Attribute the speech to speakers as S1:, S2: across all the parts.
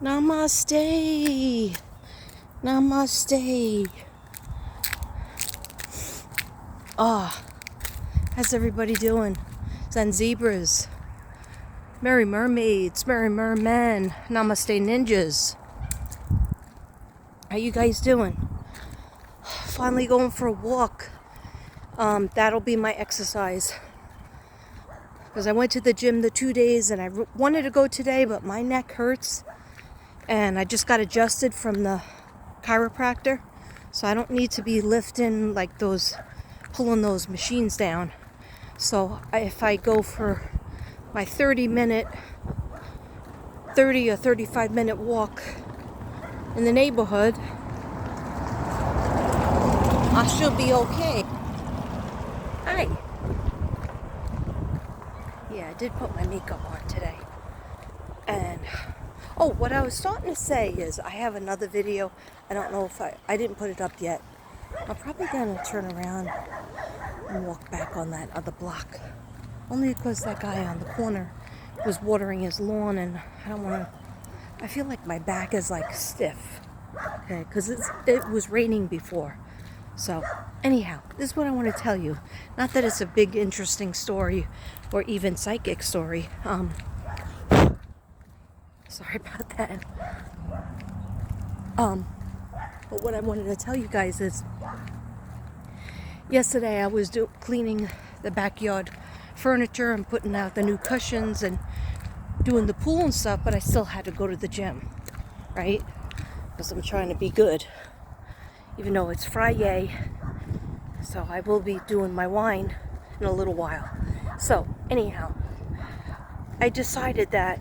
S1: Namaste. Namaste. How's everybody doing? Zen zebras, merry mermaids, merry mermen, namaste ninjas. How you guys doing? Finally going for a walk. That'll be my exercise. Because I went to the gym the 2 days and I wanted to go today, but my neck hurts. And I just got adjusted from the chiropractor. So I don't need to be lifting like pulling those machines down. So if I go for my 30 or 35 minute walk in the neighborhood, I should be okay. Hi. Yeah, I did put my makeup on today. And, what I was starting to say is I have another video. I don't know if I didn't put it up yet. I'm probably going to turn around and walk back on that other block. Only because that guy on the corner was watering his lawn and I feel like my back is like stiff. Okay, because it was raining before. So, anyhow, this is what I want to tell you. Not that it's a big, interesting story or even psychic story. Sorry about that. But what I wanted to tell you guys is, yesterday I was cleaning the backyard furniture and putting out the new cushions and doing the pool and stuff, but I still had to go to the gym, right? Because I'm trying to be good. Even though it's Friday, so I will be doing my wine in a little while. So, anyhow, I decided that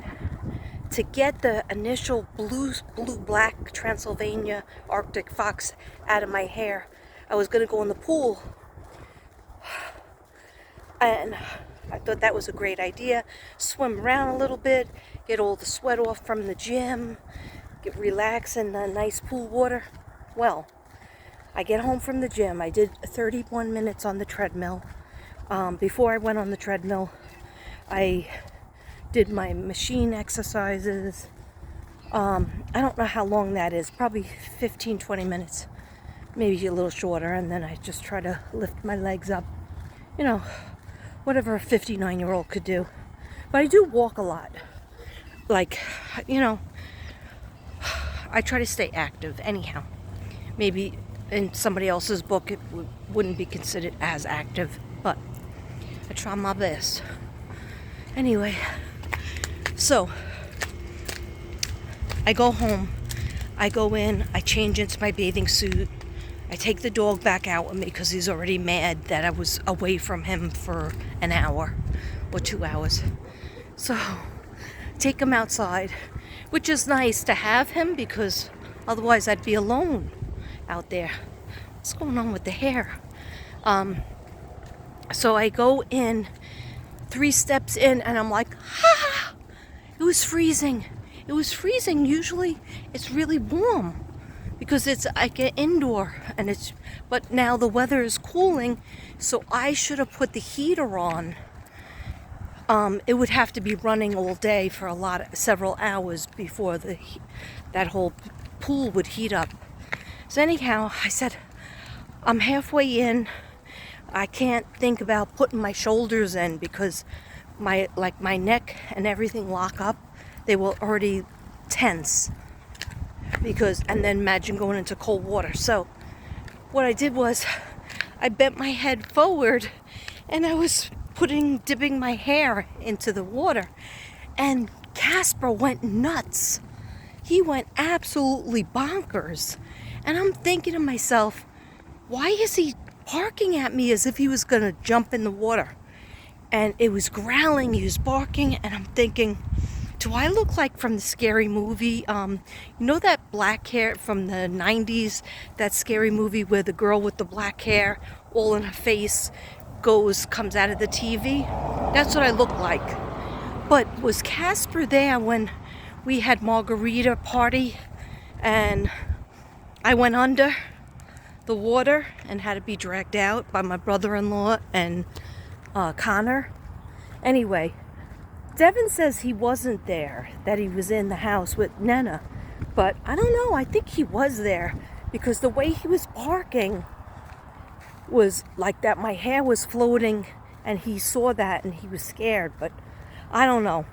S1: to get the initial blue-black Transylvania Arctic fox out of my hair, I was going to go in the pool. And I thought that was a great idea. Swim around a little bit, get all the sweat off from the gym, relax in the nice pool water. Well, I get home from the gym. I did 31 minutes on the treadmill. Before I went on the treadmill, I did my machine exercises. I don't know how long that is. Probably 15, 20 minutes. Maybe a little shorter. And then I just try to lift my legs up. You know, whatever a 59-year-old could do. But I do walk a lot. Like, I try to stay active anyhow. Maybe in somebody else's book it wouldn't be considered as active, but I try my best. Anyway, so I go home, I go in, I change into my bathing suit, I take the dog back out with me because he's already mad that I was away from him for an hour or 2 hours. So take him outside, which is nice to have him because otherwise I'd be alone out there. What's going on with the hair? So I go in, 3 steps in, and I'm like, it was freezing. It was freezing. Usually it's really warm because I get indoor but now the weather is cooling, so I should have put the heater on. It would have to be running all day for several hours before that whole pool would heat up. So anyhow, I said, I'm halfway in. I can't think about putting my shoulders in because my neck and everything lock up. They were already tense and then imagine going into cold water. So what I did was I bent my head forward and I was dipping my hair into the water, and Casper went nuts. He went absolutely bonkers. And I'm thinking to myself, why is he barking at me as if he was going to jump in the water? And it was growling, he was barking, and I'm thinking, do I look like from the Scary Movie? You know that black hair from the 90s, that Scary Movie where the girl with the black hair all in her face comes out of the TV? That's what I look like. But was Casper there when we had margarita party and I went under the water and had to be dragged out by my brother-in-law and Connor? Anyway, Devin says he wasn't there, that he was in the house with Nana. But I don't know, I think he was there because the way he was barking was like that my hair was floating and he saw that and he was scared, but I don't know.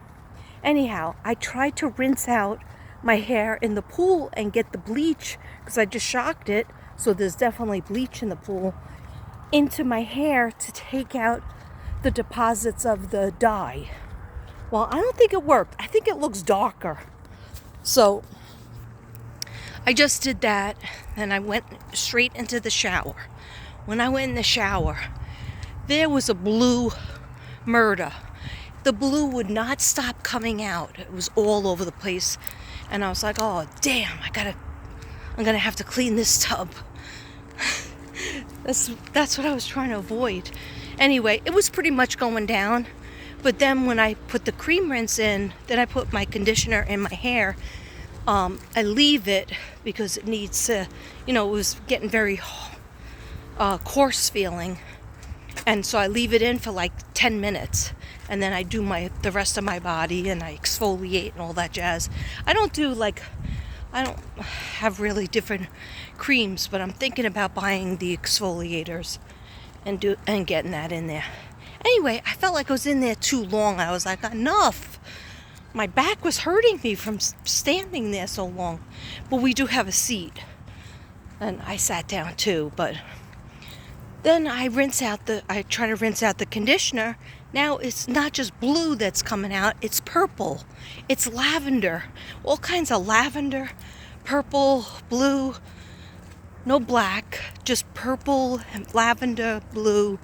S1: Anyhow, I tried to rinse out my hair in the pool and get the bleach because I just shocked it, so there's definitely bleach in the pool, into my hair to take out the deposits of the dye. Well, I don't think it worked. I think it looks darker. So I just did that and I went straight into the shower. When I went in the shower, there was a blue murder. The blue would not stop coming out. It was all over the place. And I was like, oh, damn, I'm gonna have to clean this tub. That's what I was trying to avoid. Anyway, it was pretty much going down. But then when I put the cream rinse in, then I put my conditioner in my hair. I leave it because it needs to, it was getting very coarse feeling. And so I leave it in for like 10 minutes. And then I do the rest of my body and I exfoliate and all that jazz. I don't have really different creams, but I'm thinking about buying the exfoliators and getting that in there. Anyway, I felt like I was in there too long. I was like, enough. My back was hurting me from standing there so long. But we do have a seat. And I sat down too, but then I try to rinse out the conditioner. Now it's not just blue that's coming out, it's purple. It's lavender. All kinds of lavender, purple, blue, no black, just purple, lavender, blue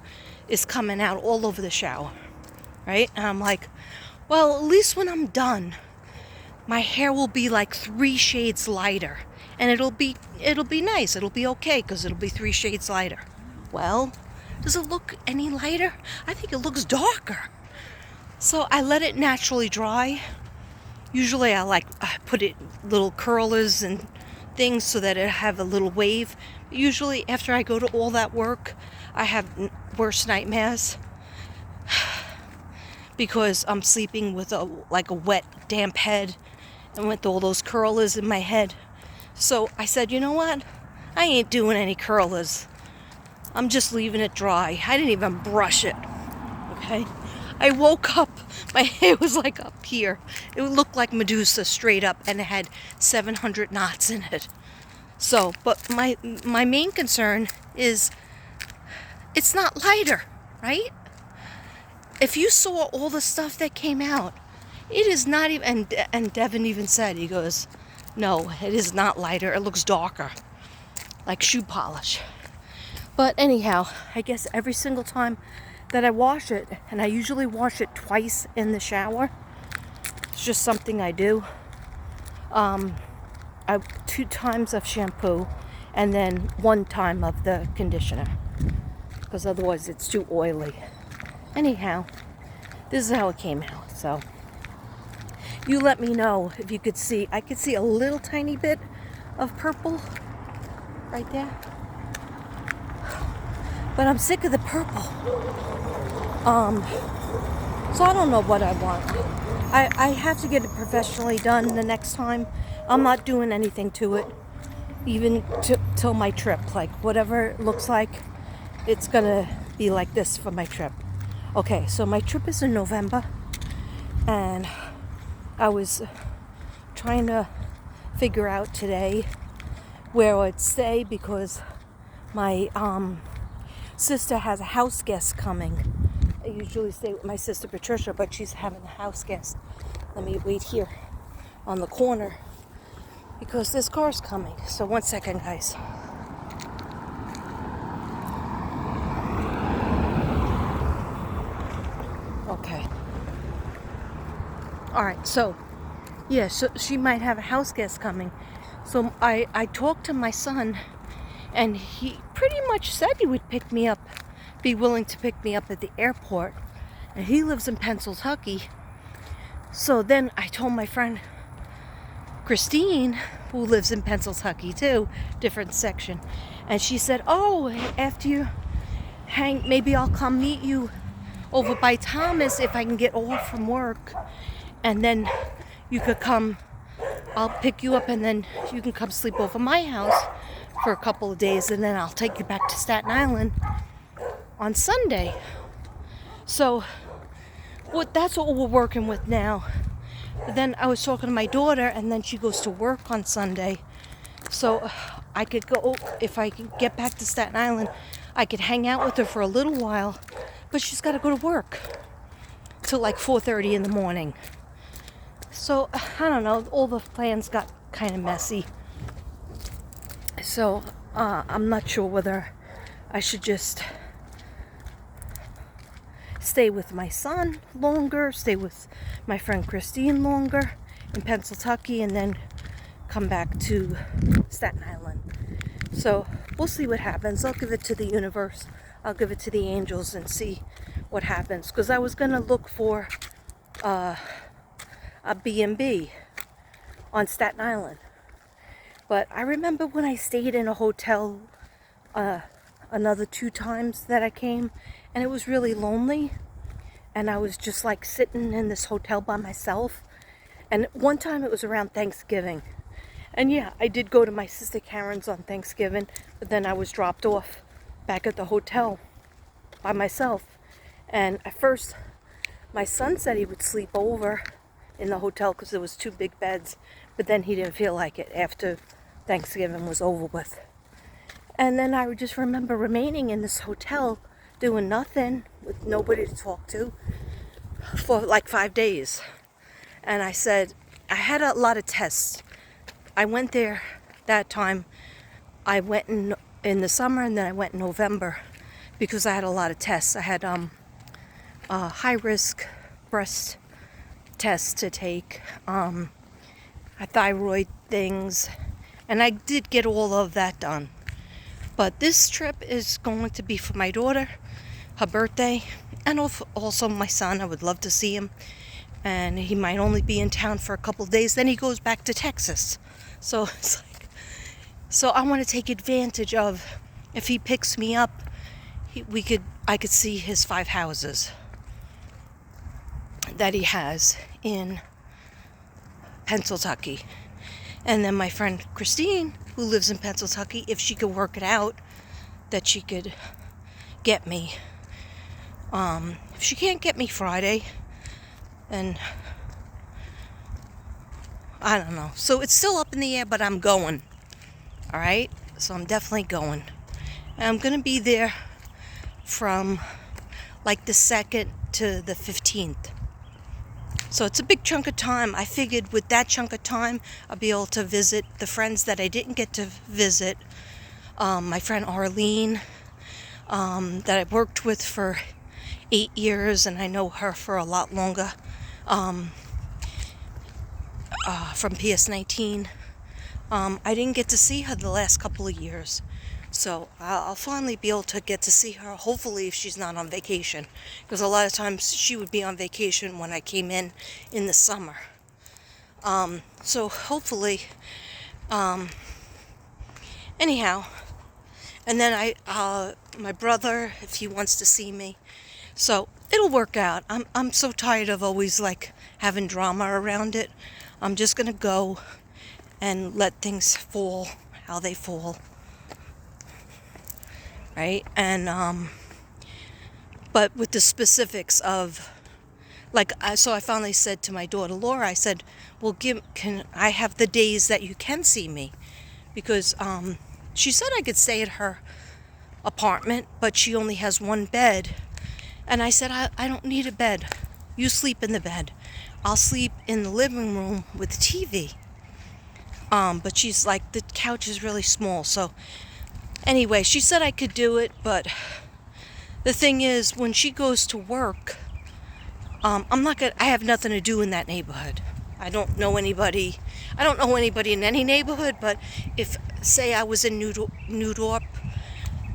S1: is coming out all over the shower, right? And I'm like, well, at least when I'm done, my hair will be like 3 shades lighter. And it'll be nice. It'll be okay because it'll be 3 shades lighter. Well, does it look any lighter? I think it looks darker. So I let it naturally dry. Usually I put it little curlers and things so that it have a little wave. Usually after I go to all that work, I have worse nightmares because I'm sleeping with a wet, damp head and with all those curlers in my head. So I said, you know what? I ain't doing any curlers. I'm just leaving it dry. I didn't even brush it. Okay? I woke up, my hair was like up here. It looked like Medusa straight up, and it had 700 knots in it. So, but my main concern is it's not lighter, right? If you saw all the stuff that came out, it is not even, and Devin even said, he goes, no, it is not lighter. It looks darker, like shoe polish. But anyhow, I guess every single time that I wash it, and I usually wash it twice in the shower. It's just something I do. 2 times of shampoo and then 1 time of the conditioner, because otherwise it's too oily. Anyhow, this is how it came out. So you let me know if you could see. I could see a little tiny bit of purple right there. But I'm sick of the purple. So I don't know what I want. I have to get it professionally done the next time. I'm not doing anything to it, even till my trip. Like, whatever it looks like, it's gonna be like this for my trip. Okay, so my trip is in November, and I was trying to figure out today where I'd stay because my sister has a house guest coming. I usually stay with my sister Patricia, but she's having a house guest. Let me wait here on the corner because this car's coming. So 1 second, guys. Okay. All right, so yeah, so she might have a house guest coming. So I talked to my son, and he pretty much said he would be willing to pick me up at the airport. And he lives in Pennsylvania. So then I told my friend Christine, who lives in Pennsylvania too, different section. And she said, oh, after you maybe I'll come meet you over by Thomas if I can get off from work, and then you could come. I'll pick you up, and then you can come sleep over my house for a couple of days, and then I'll take you back to Staten Island on Sunday. So that's what we're working with now. But then I was talking to my daughter, and then she goes to work on Sunday. So I could go, if I can get back to Staten Island, I could hang out with her for a little while. But she's got to go to work till like 4:30 in the morning. So I don't know, all the plans got kind of messy. So I'm not sure whether I should just stay with my son longer, stay with my friend Christine longer in Pennsylvania, and then come back to Staten Island. So we'll see what happens. I'll give it to the universe. I'll give it to the angels and see what happens. Because I was going to look for a B&B on Staten Island. But I remember when I stayed in a hotel another 2 times that I came, and it was really lonely. And I was just like sitting in this hotel by myself. And one time it was around Thanksgiving. And yeah, I did go to my sister Karen's on Thanksgiving, but then I was dropped off back at the hotel by myself. And at first, my son said he would sleep over in the hotel because there was 2 big beds, but then he didn't feel like it after Thanksgiving was over with. And then I would just remember remaining in this hotel doing nothing with nobody to talk to for like 5 days. And I said, I had a lot of tests. I went there that time. I went in the summer, and then I went in November because I had a lot of tests. I had high risk breast tests to take, thyroid things, and I did get all of that done. But this trip is going to be for my daughter, her birthday, and also my son. I would love to see him, and he might only be in town for a couple of days. Then he goes back to Texas. So it's like, so I want to take advantage of, if he picks me up, I could see his 5 houses that he has in Pennsylvania. And then my friend Christine, who lives in Pennsylvania, if she could work it out, that she could get me. If she can't get me Friday, then I don't know. So it's still up in the air, but I'm going. All right? So I'm definitely going. And I'm going to be there from like the 2nd to the 15th. So it's a big chunk of time. I figured with that chunk of time, I'll be able to visit the friends that I didn't get to visit. My friend Arlene, that I worked with for 8 years, and I know her for a lot longer. From PS19. I didn't get to see her the last couple of years. So I'll finally be able to get to see her, hopefully, if she's not on vacation. Because a lot of times she would be on vacation when I came in the summer. So hopefully, anyhow. And then my brother, if he wants to see me. So it'll work out. I'm so tired of always like having drama around it. I'm just going to go and let things fall how they fall. Right? And, but with the specifics of, like, so I finally said to my daughter Laura, I said, well, can I have the days that you can see me? Because she said I could stay at her apartment, but she only has 1 bed. And I said, I don't need a bed. You sleep in the bed. I'll sleep in the living room with the TV. But she's like, the couch is really small. So anyway, she said I could do it, but the thing is, when she goes to work, I have nothing to do in that neighborhood. I don't know anybody in any neighborhood, but if, say I was in New Dorp,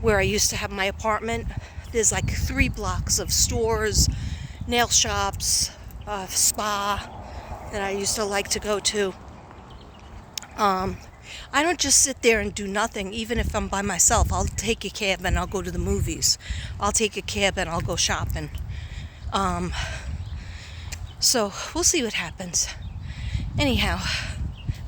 S1: where I used to have my apartment, there's like 3 blocks of stores, nail shops, spa that I used to like to go to. I don't just sit there and do nothing. Even if I'm by myself, I'll take a cab and I'll go to the movies. I'll take a cab and I'll go shopping. Um, so we'll see what happens. Anyhow,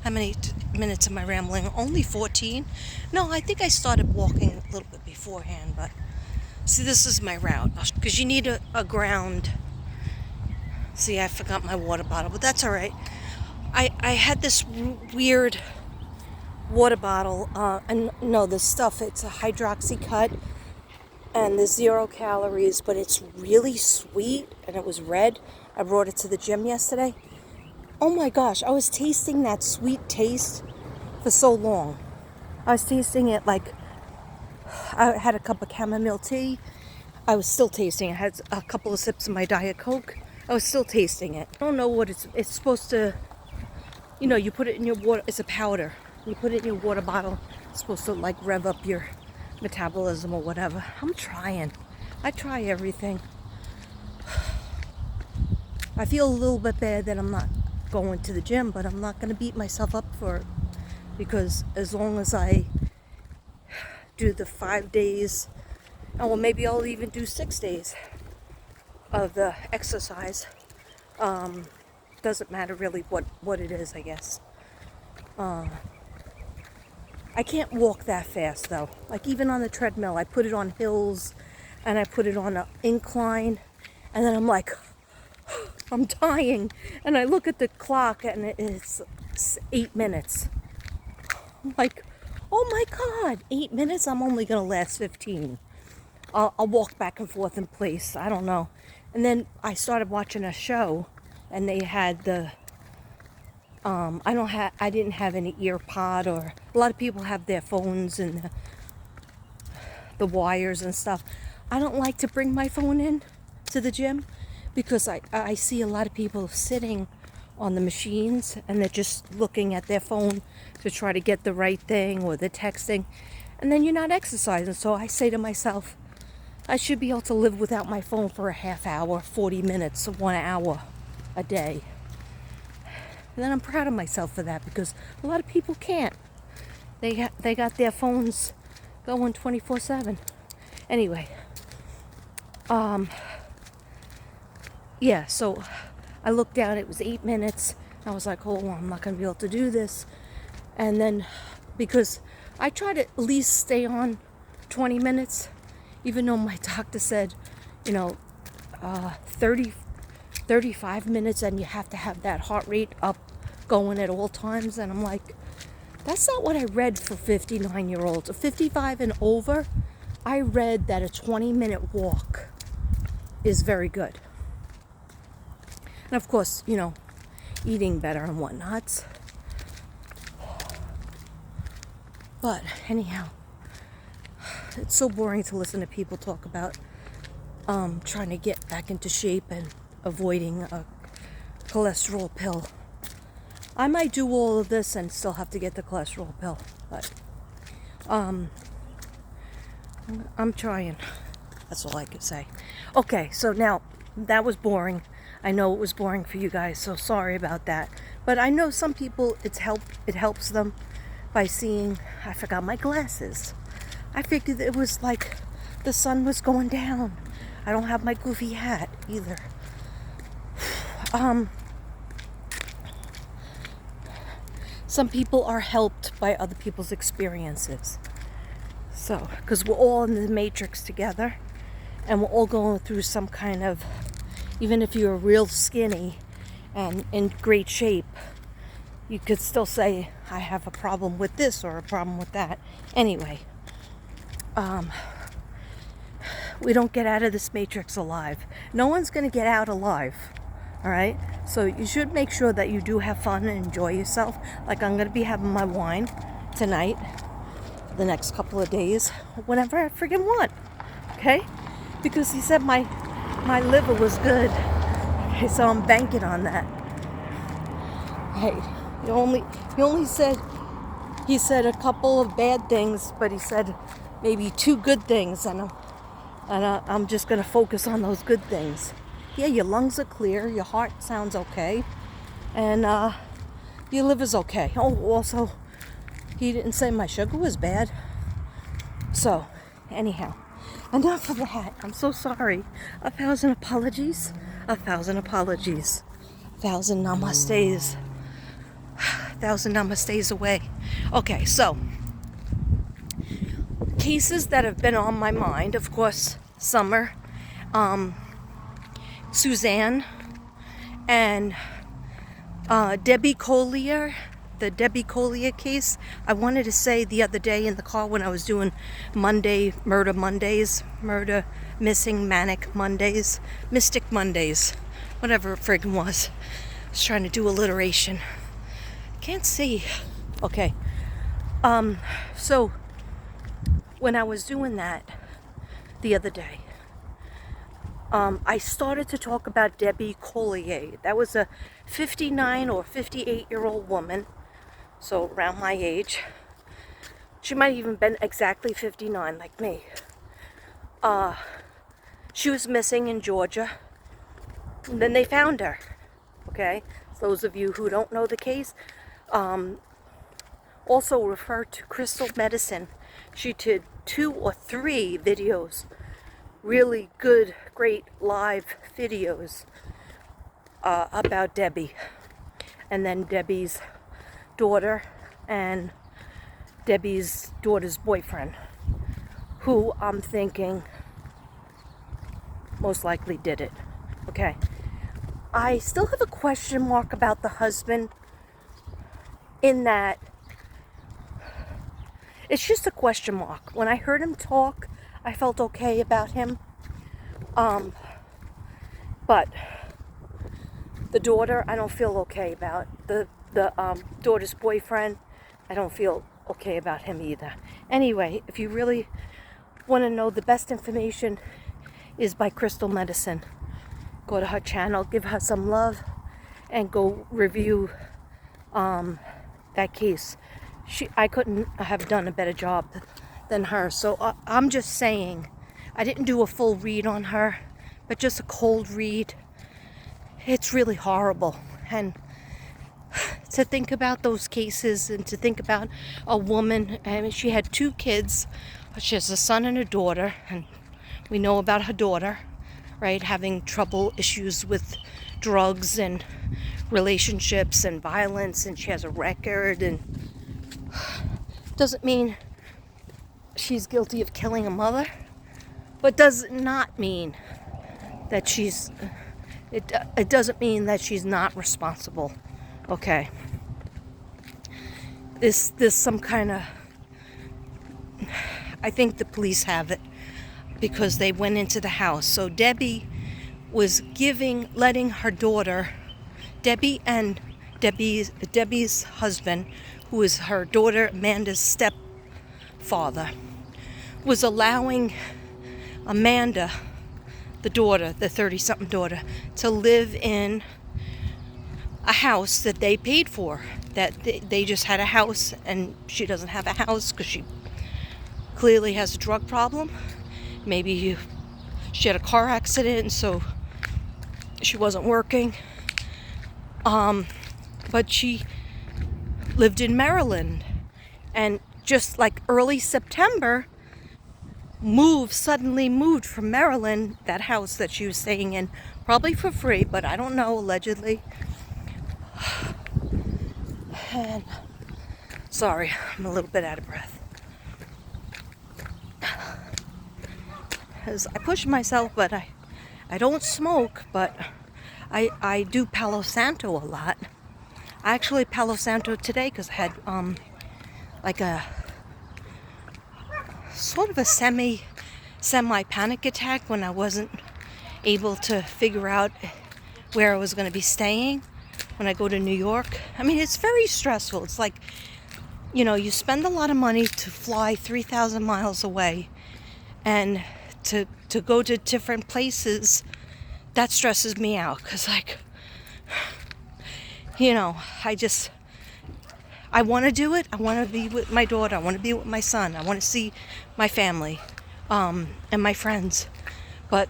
S1: how many minutes am I rambling? Only 14? No, I think I started walking a little bit beforehand, but see, this is my route because you need a ground. See, I forgot my water bottle, but that's all right. I had this weird water bottle, and no, this stuff, it's a hydroxy cut, and there's 0 calories, but it's really sweet, and it was red. I brought it to the gym yesterday. Oh my gosh, I was tasting that sweet taste for so long. I was tasting it like I had a cup of chamomile tea. I was still tasting it. I had a couple of sips of my Diet Coke. I was still tasting it. I don't know what it's supposed to, you put it in your water. It's a powder. You put it in your water bottle. It's supposed to like rev up your metabolism or whatever. I'm trying. I try everything. I feel a little bit bad that I'm not going to the gym, but I'm not going to beat myself up for it, because as long as I do the 5 days, or maybe I'll even do 6 days of the exercise, doesn't matter really what it is, I guess. I can't walk that fast though. Like even on the treadmill, I put it on hills and I put it on an incline, and then I'm like, I'm dying, and I look at the clock and it's 8 minutes. I'm like, oh my God, 8 minutes? I'm only gonna last 15. I'll walk back and forth in place. I don't know. And then I started watching a show, and they had the I didn't have any ear pod, or a lot of people have their phones and the wires and stuff. I don't like to bring my phone in to the gym, because I see a lot of people sitting on the machines and they're just looking at their phone to try to get the right thing, or they're texting, and then you're not exercising. So I say to myself, I should be able to live without my phone for a half hour, 40 minutes, 1 hour a day. And then I'm proud of myself for that, because a lot of people can't. They got their phones going 24/7. Anyway, yeah, so I looked down, it was 8 minutes. I was like, oh, I'm not going to be able to do this. And then, because I try to at least stay on 20 minutes, even though my doctor said, 35 minutes, and you have to have that heart rate up going at all times. And I'm like, that's not what I read for 59-year-olds. 55 and over, I read that a 20-minute walk is very good. And of course, eating better and whatnot. But anyhow, it's so boring to listen to people talk about trying to get back into shape and avoiding a cholesterol pill. I might do all of this and still have to get the cholesterol pill, but I'm trying. That's all I could say. Okay, so now that was boring. I know it was boring for you guys, so sorry about that. But I know some people it helps them by seeing. I forgot my glasses. I figured it was like the sun was going down. I don't have my goofy hat either. Some people are helped by other people's experiences. So, because we're all in the matrix together, and we're all going through some kind of, even if you're real skinny and in great shape, you could still say, I have a problem with this or a problem with that. Anyway, we don't get out of this matrix alive. No one's going to get out alive. All right? So you should make sure that you do have fun and enjoy yourself. Like I'm going to be having my wine tonight, the next couple of days, whenever I friggin' want. Okay? Because he said my liver was good. Okay, so I'm banking on that. Hey, he said a couple of bad things, but he said maybe 2 good things, and I'm just going to focus on those good things. Yeah, your lungs are clear, your heart sounds okay, and your liver's okay. Oh, also, he didn't say my sugar was bad. So, anyhow, enough of that. I'm so sorry. 1,000 apologies. 1,000 apologies. 1,000 namastes. 1,000 namastes away. Okay, so cases that have been on my mind, of course, Summer, Suzanne, and Debbie Collier, the Debbie Collier case. I wanted to say the other day in the car when I was doing Murder Missing Manic Mondays, Mystic Mondays, whatever it friggin' was. I was trying to do alliteration. Can't see. Okay. So when I was doing that the other day, I started to talk about Debbie Collier. That was a 59 or 58-year-old woman, so around my age. She might have even been exactly 59, like me. She was missing in Georgia. And then they found her. Okay? So those of you who don't know the case, also refer to Crystal Medicine. She did 2 or 3 videos. Really good, great live videos about Debbie. And then Debbie's daughter and Debbie's daughter's boyfriend, who I'm thinking most likely did it. Okay. I still have a question mark about the husband, in that it's just a question mark. When I heard him talk, I felt okay about him. But the daughter, I don't feel okay about. The daughter's boyfriend, I don't feel okay about him either. Anyway, if you really want to know, the best information is by Crystal Medicine. Go to her channel, give her some love, and go review that case. I couldn't have done a better job than her. So I'm just saying, I didn't do a full read on her, but just a cold read. It's really horrible. And to think about those cases, and to think about a woman, I mean, she had 2 kids. She has a son and a daughter, and we know about her daughter, right, having trouble, issues with drugs and relationships and violence, and she has a record, and doesn't mean she's guilty of killing a mother, but does not mean that it doesn't mean that she's not responsible. Okay. This some kind of, I think the police have it, because they went into the house. So Debbie was letting her daughter, Debbie and Debbie's husband, who is her daughter Amanda's stepfather, was allowing Amanda, the daughter, the 30-something daughter, to live in a house that they paid for. That they just had a house, and she doesn't have a house because she clearly has a drug problem. Maybe she had a car accident, so she wasn't working. But she lived in Maryland, and just like early September, suddenly moved from Maryland, that house that she was staying in, probably for free, but I don't know, allegedly. And sorry, I'm a little bit out of breath. As I push myself, but I don't smoke, but I do Palo Santo a lot. I actually Palo Santo today because I had like a sort of a semi panic attack when I wasn't able to figure out where I was going to be staying when I go to New York. I mean, it's very stressful. It's like, you spend a lot of money to fly 3,000 miles away, and to go to different places, that stresses me out, because I want to do it. I want to be with my daughter. I want to be with my son. I want to see my family and my friends. But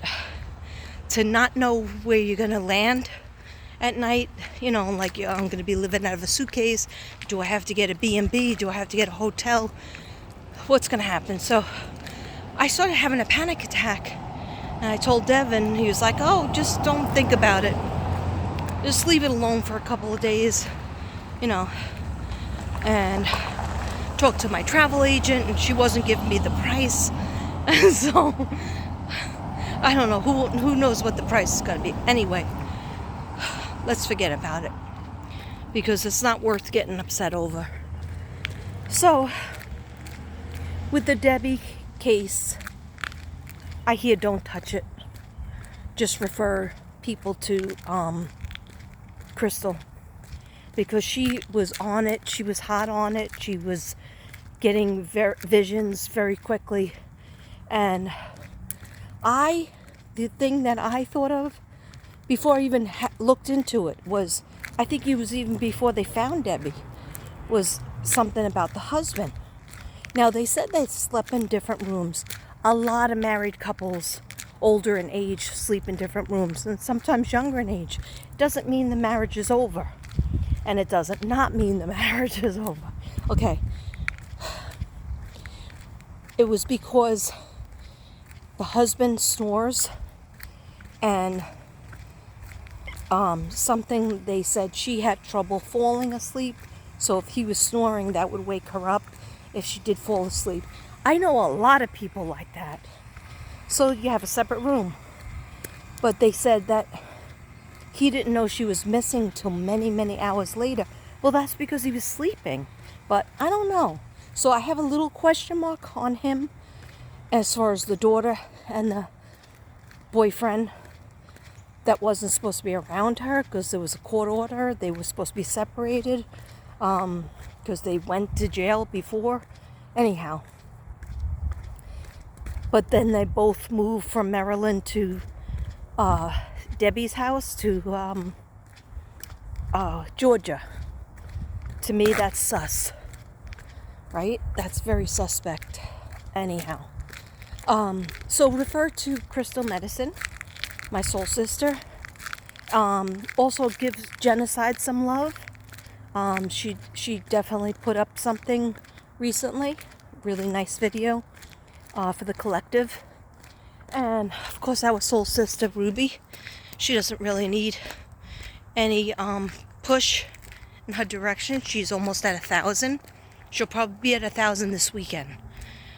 S1: to not know where you're going to land at night, like I'm going to be living out of a suitcase. Do I have to get a B&B? Do I have to get a hotel? What's going to happen? So I started having a panic attack. And I told Devin, he was like, oh, just don't think about it. Just leave it alone for a couple of days, and talked to my travel agent, and she wasn't giving me the price. And so, I don't know, who knows what the price is going to be. Anyway, let's forget about it, because it's not worth getting upset over. So, with the Debbie case, I hear don't touch it. Just refer people to Crystal, because she was on it. She was hot on it. She was getting visions very quickly. And the thing that I thought of before I even looked into it was, I think it was even before they found Debbie, was something about the husband. Now, they said they slept in different rooms. A lot of married couples, older in age, sleep in different rooms, and sometimes younger in age. It doesn't mean the marriage is over. And it doesn't not mean the marriage is over. Okay. It was because the husband snores, and something, they said she had trouble falling asleep. So if he was snoring, that would wake her up if she did fall asleep. I know a lot of people like that. So you have a separate room. But they said that he didn't know she was missing till many, many hours later. Well, that's because he was sleeping. But I don't know. So I have a little question mark on him as far as the daughter and the boyfriend that wasn't supposed to be around her, because there was a court order. They were supposed to be separated because they went to jail before. Anyhow. But then they both moved from Maryland to Debbie's house to Georgia. To me, that's sus. Right? That's very suspect. Anyhow. So refer to Crystal Medicine, my soul sister. Also gives genocide some love. She definitely put up something recently. Really nice video for the collective. And of course our soul sister Ruby. She doesn't really need any push in her direction. She's almost at 1,000. She'll probably be at 1,000 this weekend.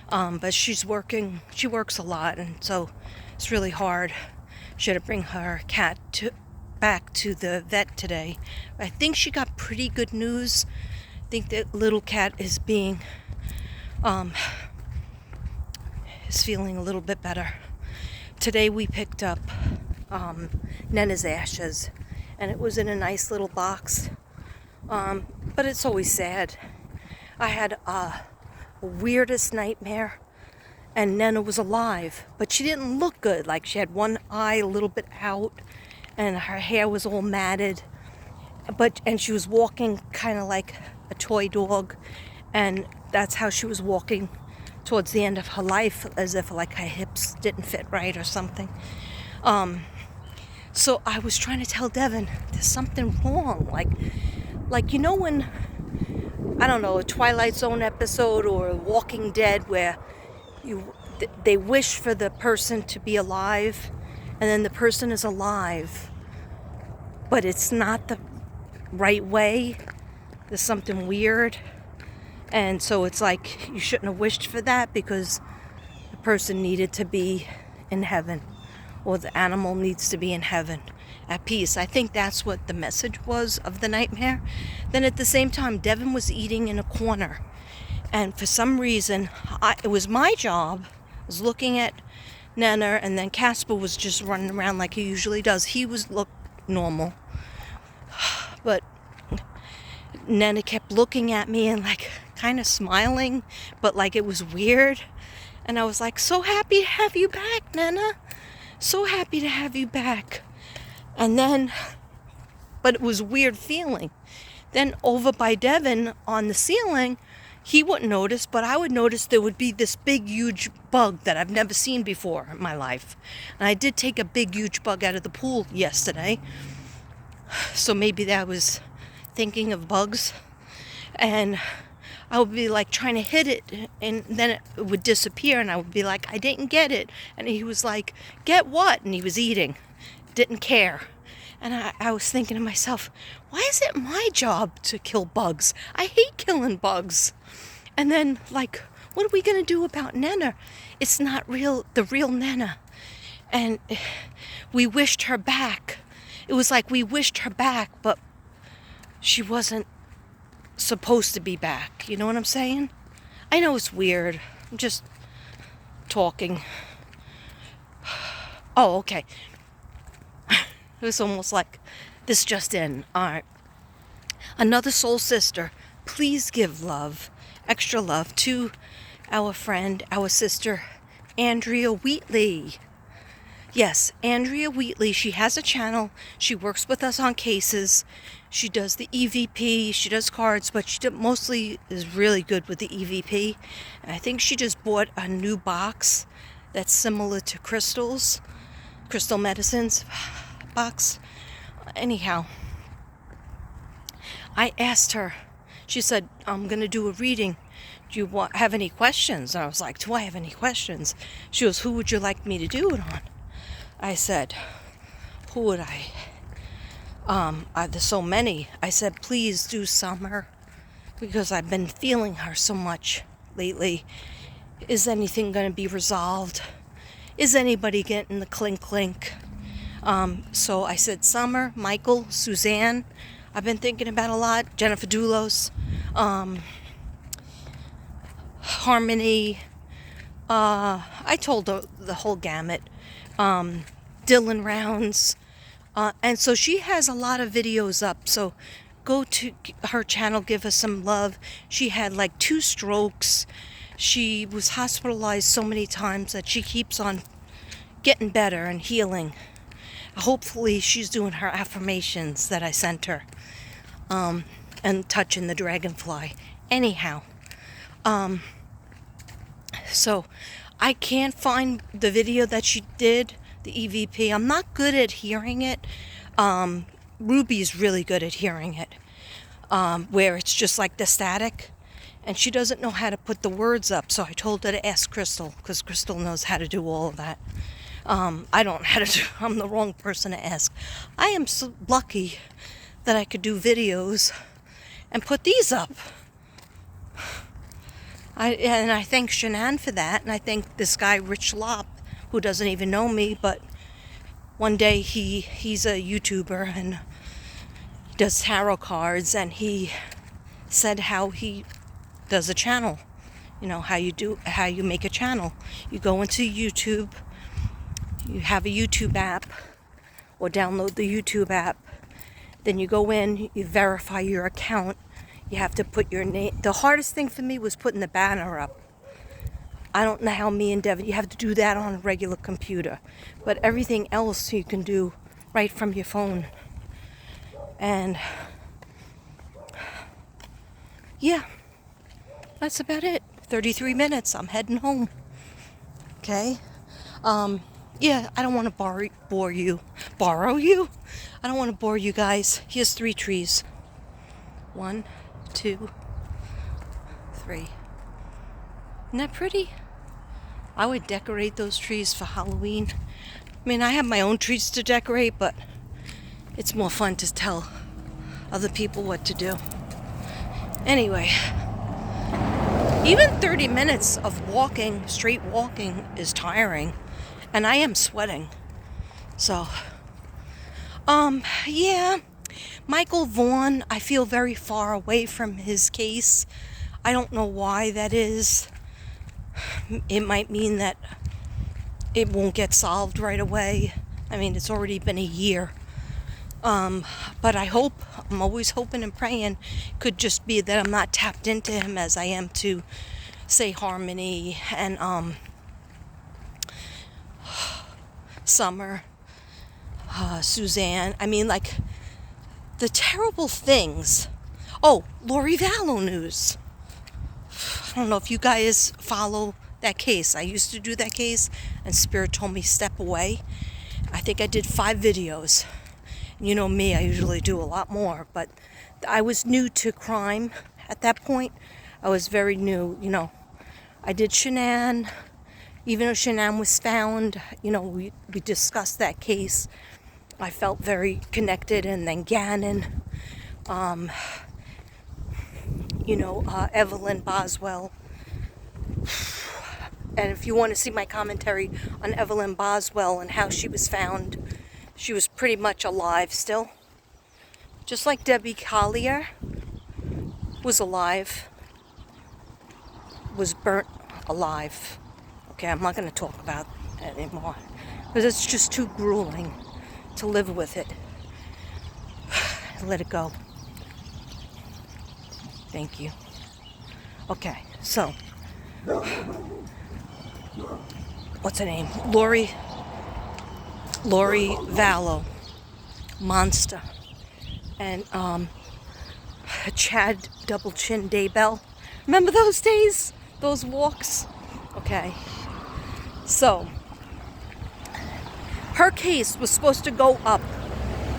S1: But she's working. She works a lot, and so it's really hard. She had to bring her cat back to the vet today. I think she got pretty good news. I think that little cat is being is feeling a little bit better. Today we picked up Nena's ashes, and it was in a nice little box. But it's always sad. I had a weirdest nightmare, and Nena was alive, but she didn't look good. Like, she had one eye a little bit out, and her hair was all matted, and she was walking kind of like a toy dog, and that's how she was walking towards the end of her life, as if like her hips didn't fit right or something. So I was trying to tell Devin, there's something wrong. Like when, I don't know, a Twilight Zone episode or Walking Dead, where they wish for the person to be alive, and then the person is alive, but it's not the right way. There's something weird. And so it's like, you shouldn't have wished for that, because the person needed to be in heaven, or the animal needs to be in heaven at peace. I think that's what the message was of the nightmare. Then at the same time, Devin was eating in a corner, and for some reason, it was my job. I was looking at Nana, and then Casper was just running around like he usually does. He looked normal, but Nana kept looking at me and like kind of smiling, but like it was weird. And I was like, so happy to have you back, Nana. So happy to have you back. And then, but it was a weird feeling. Then over by Devin on the ceiling, he wouldn't notice, but I would notice there would be this big, huge bug that I've never seen before in my life. And I did take a big, huge bug out of the pool yesterday. So maybe that was thinking of bugs. And I would be like trying to hit it, and then it would disappear, and I would be like, I didn't get it. And he was like, get what? And he was eating, didn't care. And I was thinking to myself, why is it my job to kill bugs? I hate killing bugs. And then, like, what are we going to do about Nana? It's not the real Nana. And we wished her back. It was like we wished her back, but she wasn't supposed to be back. You know what I'm saying? I know it's weird. I'm just talking. Oh, okay. It was almost like this just in. All right. Another soul sister. Please give love, extra love to our friend, our sister, Andrea Wheatley. Yes, Andrea Wheatley. She has a channel. She works with us on cases. She does the EVP. She does cards, but she mostly is really good with the EVP. And I think she just bought a new box that's similar to Crystal Medicines box. Anyhow, I asked her, she said, I'm going to do a reading. Do you have any questions? And I was like, do I have any questions? She goes, who would you like me to do it on? I said, who would I? There's so many. I said, please do Summer, because I've been feeling her so much lately. Is anything going to be resolved? Is anybody getting the clink clink? So I said Summer, Michael, Suzanne. I've been thinking about a lot. Jennifer Doulos, Harmony. I told the whole gamut. Dylan Rounds. And so she has a lot of videos up. So go to her channel, give her some love. She had like 2 strokes. She was hospitalized so many times that she keeps on getting better and healing. Hopefully she's doing her affirmations that I sent her. And touching the dragonfly. Anyhow. So I can't find the video that she did, the EVP. I'm not good at hearing it. Ruby's really good at hearing it. Where it's just like the static. And she doesn't know how to put the words up. So I told her to ask Crystal, because Crystal knows how to do all of that. I don't know how to do, I'm the wrong person to ask. I am so lucky that I could do videos and put these up. And I thank Shanann for that, and I thank this guy Rich Lopp, who doesn't even know me, but one day he's a YouTuber and he does tarot cards, and he said how he does a channel. You know, how you make a channel. You go into YouTube, you have a YouTube app, or download the YouTube app. Then you go in, you verify your account. You have to put your name. The hardest thing for me was putting the banner up. I don't know how me and Devin, you have to do that on a regular computer. But everything else you can do right from your phone. And yeah, that's about it. 33 minutes, I'm heading home. Okay? Yeah, I don't want to bore you. Borrow you? I don't want to bore you guys. Here's 3 trees. 1, 2, 3. Isn't that pretty? I would decorate those trees for Halloween. I mean, I have my own trees to decorate, but it's more fun to tell other people what to do. Anyway, even 30 minutes of walking, straight walking, is tiring. And I am sweating. So, yeah. Michael Vaughn, I feel very far away from his case. I don't know why that is. It might mean that it won't get solved right away. I mean, it's already been a year. But I'm always hoping and praying, could just be that I'm not tapped into him as I am to, say, Harmony and, Summer, Suzanne. I mean, like, the terrible things. Oh, Lori Vallow news. I don't know if you guys follow that case. I used to do that case, and Spirit told me step away. I think I did 5 videos. You know me, I usually do a lot more, but I was new to crime at that point. I was very new, I did Shanann. Even though Shanann was found, we discussed that case. I felt very connected. And then Gannon, Evelyn Boswell. And if you want to see my commentary on Evelyn Boswell and how she was found, she was pretty much alive still. Just like Debbie Collier was alive, was burnt alive. Okay, I'm not going to talk about that anymore because it's just too grueling to live with it. Let it go. Thank you. Okay, so what's her name? Lori Vallow, monster, and Chad Double Chin Daybell. Remember those days? Those walks? Okay. So, her case was supposed to go up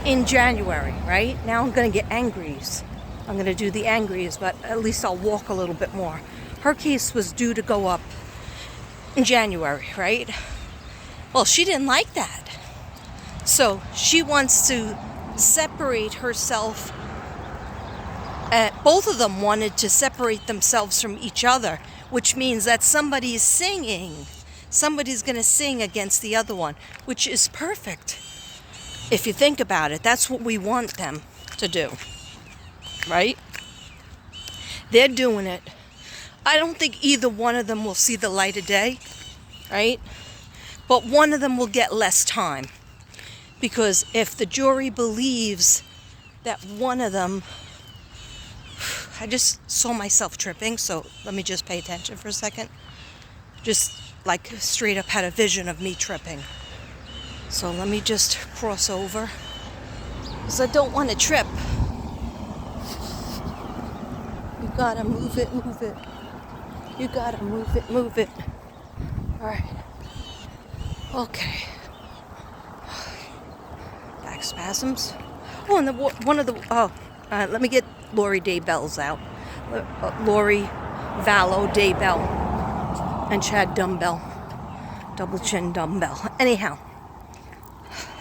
S1: in January, right? Now I'm going to get angries. I'm going to do the angries, but at least I'll walk a little bit more. Her case was due to go up in January, right? Well, she didn't like that. So she wants to separate herself. Both of them wanted to separate themselves from each other, which means that somebody is singing. Somebody's going to sing against the other one, which is perfect. If you think about it, that's what we want them to do, right? They're doing it. I don't think either one of them will see the light of day, right? But one of them will get less time. Because if the jury believes that one of them... I just saw myself tripping, so let me just pay attention for a second. Just like straight up had a vision of me tripping. So let me just cross over, because I don't want to trip. You gotta move it, move it. You gotta move it, move it. All right. Okay. Back spasms. Oh, and let me get Lori Daybell's out. Lori Vallow Daybell and Chad Dumbbell. Double Chin Dumbbell. Anyhow.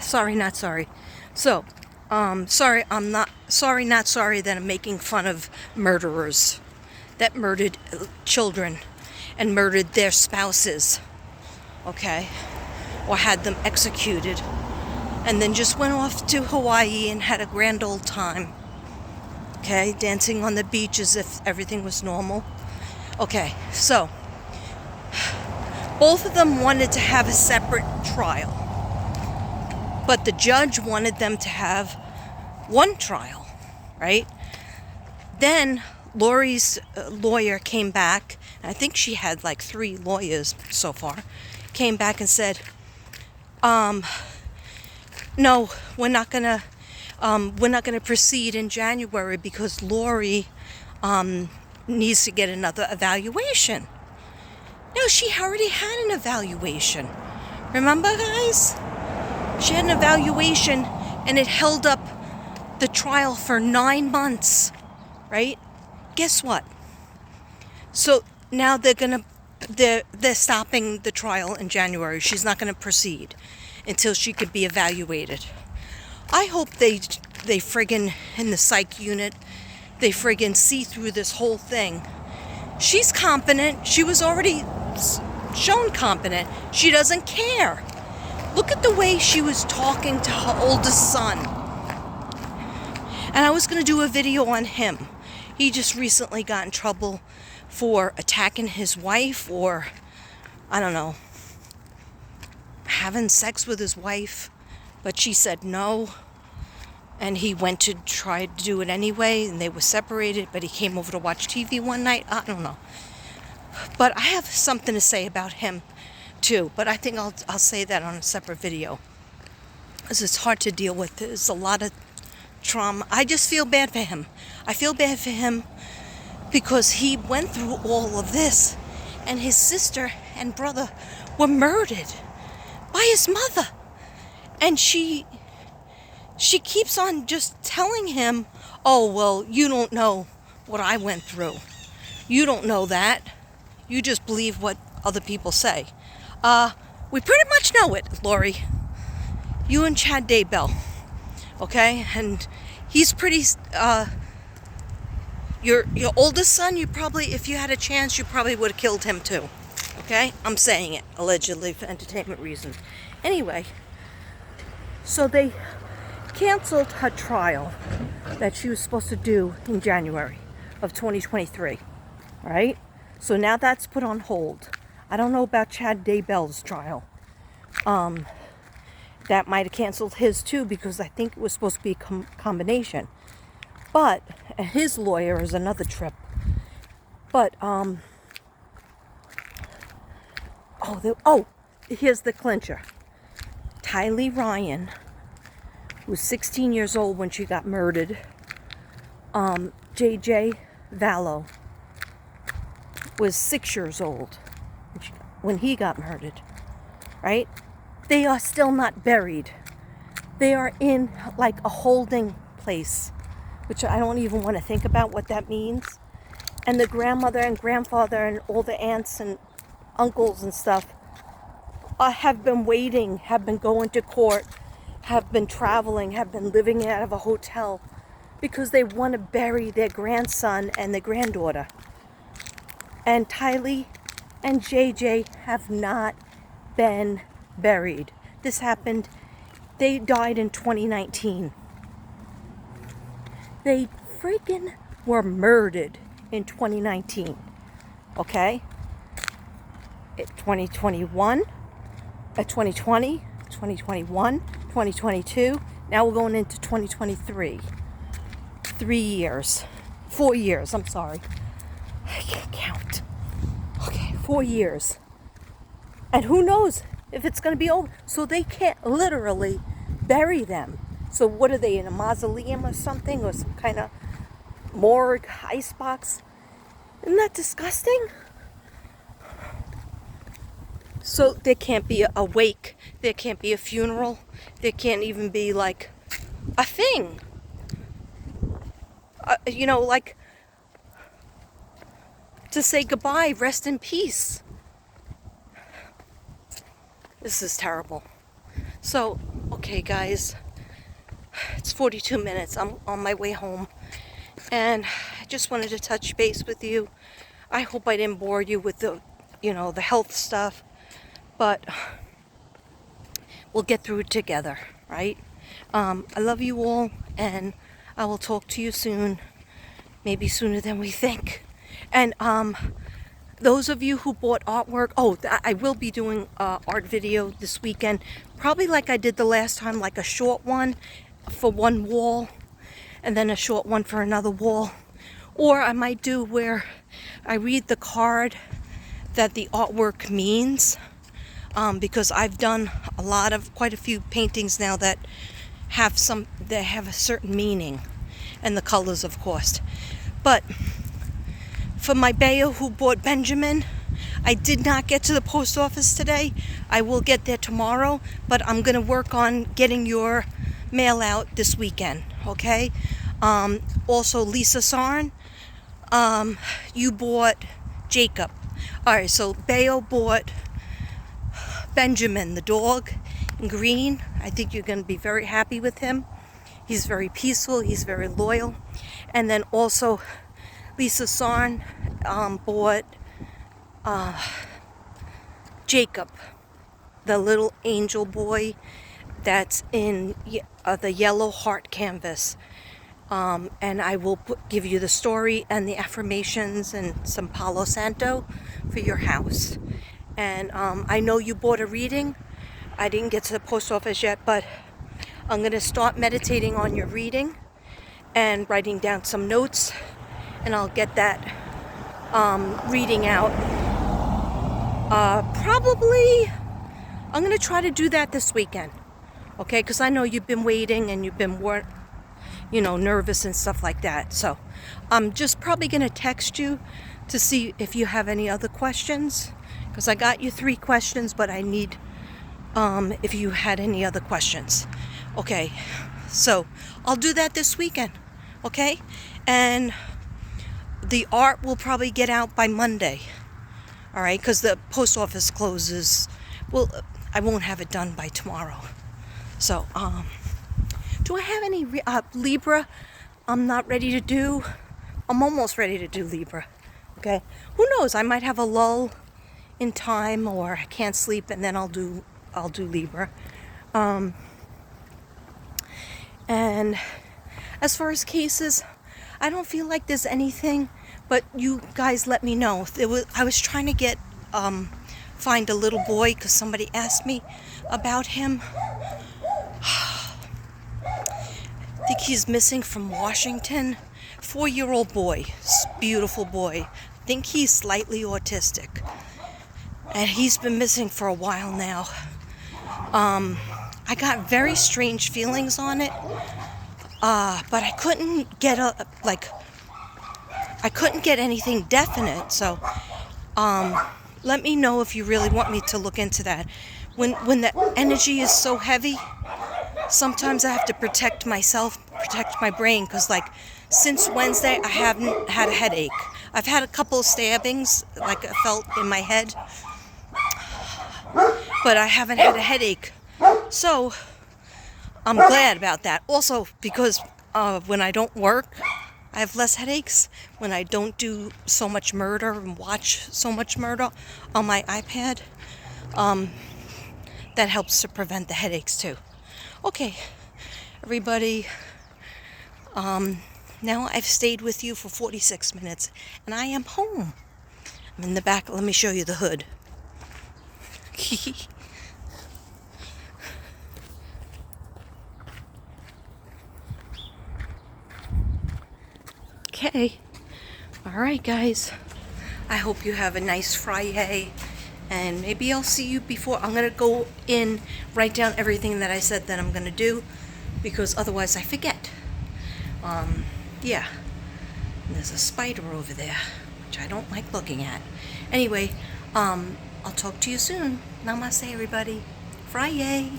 S1: Sorry, not sorry. So, not sorry that I'm making fun of murderers that murdered children and murdered their spouses, okay, or had them executed, and then just went off to Hawaii and had a grand old time, okay, dancing on the beach as if everything was normal. Okay, so both of them wanted to have a separate trial, but the judge wanted them to have one trial, right? Then Lori's lawyer came back, and I think she had like 3 lawyers so far, came back and said, no, we're not gonna proceed in January because Lori needs to get another evaluation. No, she already had an evaluation. Remember, guys? She had an evaluation, and it held up the trial for 9 months, right? Guess what? So now they're stopping the trial in January. She's not going to proceed until she could be evaluated. I hope they friggin' in the psych unit, they friggin' see through this whole thing. She's competent. She was already shown competent. She doesn't care. Look at the way she was talking to her oldest son. And I was going to do a video on him. He just recently got in trouble for attacking his wife, or, I don't know, having sex with his wife, but she said no. And he went to try to do it anyway, and they were separated, but he came over to watch TV one night. I don't know. But I have something to say about him, too. But I think I'll say that on a separate video, because it's hard to deal with. There's a lot of trauma. I just feel bad for him. I feel bad for him because he went through all of this, and his sister and brother were murdered by his mother. And she keeps on just telling him, oh, well, you don't know what I went through. You don't know that. You just believe what other people say. We pretty much know it, Lori. You and Chad Daybell, okay? And he's pretty, your oldest son, you probably, if you had a chance, you probably would have killed him too, okay? I'm saying it, allegedly, for entertainment reasons. Anyway, so they canceled her trial that she was supposed to do in January of 2023, right? So now that's put on hold. I don't know about Chad Daybell's trial. That might have canceled his too, because I think it was supposed to be a combination. But his lawyer is another trip. But here's the clincher. Tylee Ryan was 16 years old when she got murdered. JJ Vallow was 6 years old when he got murdered, right? They are still not buried. They are in like a holding place, which I don't even want to think about what that means. And the grandmother and grandfather and all the aunts and uncles and stuff have been waiting, have been going to court, have been traveling, have been living out of a hotel because they want to bury their grandson and their granddaughter. And Tylee and JJ have not been buried. This happened, they died in 2019. They freaking were murdered in 2019. Okay? 2021, 2020, 2021, 2022. Now we're going into 2023. 3 years. 4 years, I'm sorry. I can't count. Okay, 4 years. And who knows if it's going to be over. So they can't literally bury them. So what are they, in a mausoleum or something? Or some kind of morgue, icebox? Isn't that disgusting? So there can't be a wake. There can't be a funeral. There can't even be like a thing. Like to say goodbye, rest in peace. This is terrible. So, okay guys, it's 42 minutes. I'm on my way home. And I just wanted to touch base with you. I hope I didn't bore you with the health stuff. But we'll get through it together, right? I love you all, and I will talk to you soon. Maybe sooner than we think. And those of you who bought artwork, I will be doing an art video this weekend. Probably like I did the last time, like a short one for one wall, and then a short one for another wall. Or I might do where I read the card that the artwork means. Because I've done quite a few paintings now that have a certain meaning, and the colors, of course. But for my bayo who bought Benjamin, I did not get to the post office today. I will get there tomorrow, but I'm gonna work on getting your mail out this weekend, okay? Also, Lisa Sarn, you bought Jacob. All right, so bayo bought Benjamin, the dog, in green. I think you're going to be very happy with him. He's very peaceful. He's very loyal. And then also, Lisa Sarn bought Jacob, the little angel boy that's in the yellow heart canvas. And I will give you the story and the affirmations and some Palo Santo for your house. And I know you bought a reading. I didn't get to the post office yet, but I'm going to start meditating on your reading and writing down some notes. And I'll get that reading out. Probably, I'm going to try to do that this weekend. Okay, because I know you've been waiting and you've been nervous and stuff like that. So I'm just probably going to text you to see if you have any other questions. Because I got you 3 questions, but I need if you had any other questions. Okay, so I'll do that this weekend, okay? And the art will probably get out by Monday. All right, because the post office closes. Well, I won't have it done by tomorrow. So, do I have any Libra? I'm not ready to do. I'm almost ready to do Libra. Okay, who knows? I might have a lull in time, or I can't sleep, and then I'll do Libra. And as far as cases, I don't feel like there's anything, but you guys let me know. I was trying to find a little boy because somebody asked me about him. I think he's missing from Washington. 4-year-old boy, beautiful boy. I think he's slightly autistic, and he's been missing for a while now. I got very strange feelings on it, but I couldn't get anything definite. So, let me know if you really want me to look into that. When the energy is so heavy, sometimes I have to protect myself, protect my brain, because like since Wednesday I haven't had a headache. I've had a couple of stabbings, like I felt in my head, but I haven't had a headache. So I'm glad about that. Also because when I don't work, I have less headaches. When I don't do so much murder and watch so much murder on my iPad, that helps to prevent the headaches too. Okay, everybody, now I've stayed with you for 46 minutes, and I am home. I'm in the back. Let me show you the hood. Okay. All right, guys. I hope you have a nice Friday, and maybe I'll see you before. I'm going to go in, write down everything that I said that I'm going to do, because otherwise I forget. Yeah. And there's a spider over there, which I don't like looking at. Anyway, I'll talk to you soon. Namaste, everybody. Friday.